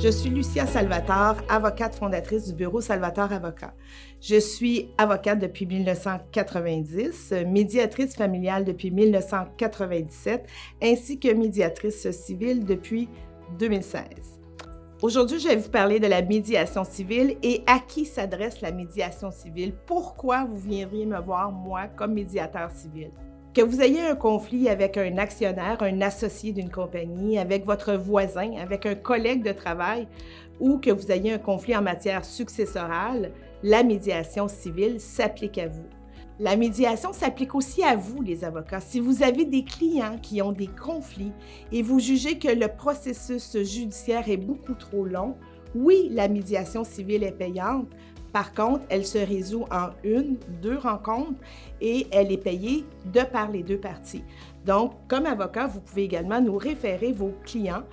Je suis Lucia Salvatore, avocate fondatrice du bureau Salvatore Avocat. Je suis avocate depuis 1990, médiatrice familiale depuis 1997, ainsi que médiatrice civile depuis 2016. Aujourd'hui, je vais vous parler de la médiation civile et à qui s'adresse la médiation civile. Pourquoi vous viendriez me voir, moi, comme médiateur civil? Que vous ayez un conflit avec un actionnaire, un associé d'une compagnie, avec votre voisin, avec un collègue de travail, ou que vous ayez un conflit en matière successorale, la médiation civile s'applique à vous. La médiation s'applique aussi à vous, les avocats. Si vous avez des clients qui ont des conflits et vous jugez que le processus judiciaire est beaucoup trop long, oui, la médiation civile est payante. Par contre, elle se résout en 1-2 rencontres et elle est payée de par les deux parties. Donc, comme avocat, vous pouvez également nous référer vos clients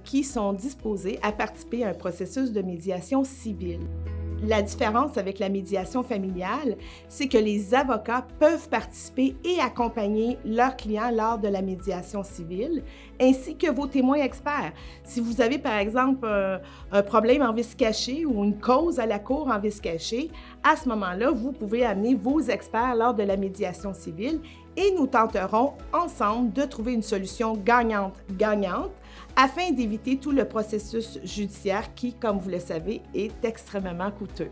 qui sont disposés à participer à un processus de médiation civile. La différence avec la médiation familiale, c'est que les avocats peuvent participer et accompagner leurs clients lors de la médiation civile, ainsi que vos témoins experts. Si vous avez, par exemple, un problème en vice caché ou une cause à la cour en vice caché, à ce moment-là, vous pouvez amener vos experts lors de la médiation civile et nous tenterons ensemble de trouver une solution gagnante-gagnante afin d'éviter tout le processus judiciaire qui, comme vous le savez, est extrêmement coûteux.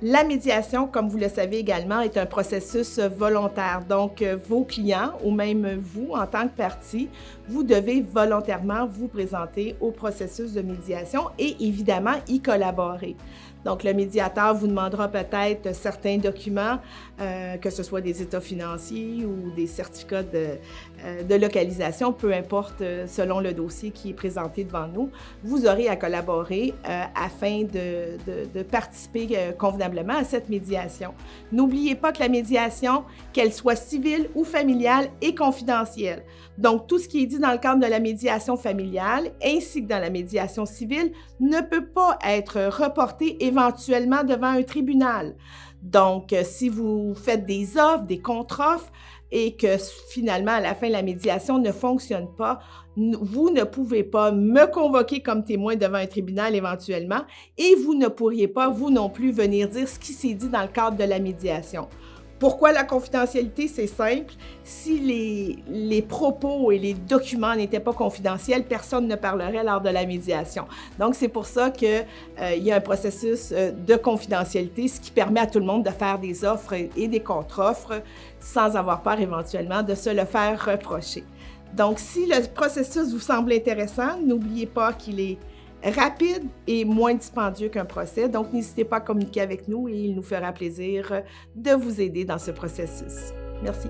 La médiation, comme vous le savez également, est un processus volontaire. Donc, vos clients ou même vous, en tant que partie, vous devez volontairement vous présenter au processus de médiation et évidemment y collaborer. Donc, le médiateur vous demandera peut-être certains documents, que ce soit des états financiers ou des certificats de localisation, peu importe selon le dossier qui est présenté devant nous. Vous aurez à collaborer afin de participer convenablement à cette médiation. N'oubliez pas que la médiation, qu'elle soit civile ou familiale, est confidentielle. Donc, tout ce qui est dit dans le cadre de la médiation familiale ainsi que dans la médiation civile ne peut pas être reporté éventuellement devant un tribunal. Donc, si vous faites des offres, des contre-offres et que finalement, à la fin, la médiation ne fonctionne pas, vous ne pouvez pas me convoquer comme témoin devant un tribunal éventuellement et vous ne pourriez pas, vous non plus, venir dire ce qui s'est dit dans le cadre de la médiation. Pourquoi la confidentialité? C'est simple. Si les propos et les documents n'étaient pas confidentiels, personne ne parlerait lors de la médiation. Donc, c'est pour ça qu'il y a un processus de confidentialité, ce qui permet à tout le monde de faire des offres et des contre-offres sans avoir peur éventuellement de se le faire reprocher. Donc, si le processus vous semble intéressant, n'oubliez pas qu'il est rapide et moins dispendieux qu'un procès. Donc, n'hésitez pas à communiquer avec nous et il nous fera plaisir de vous aider dans ce processus. Merci.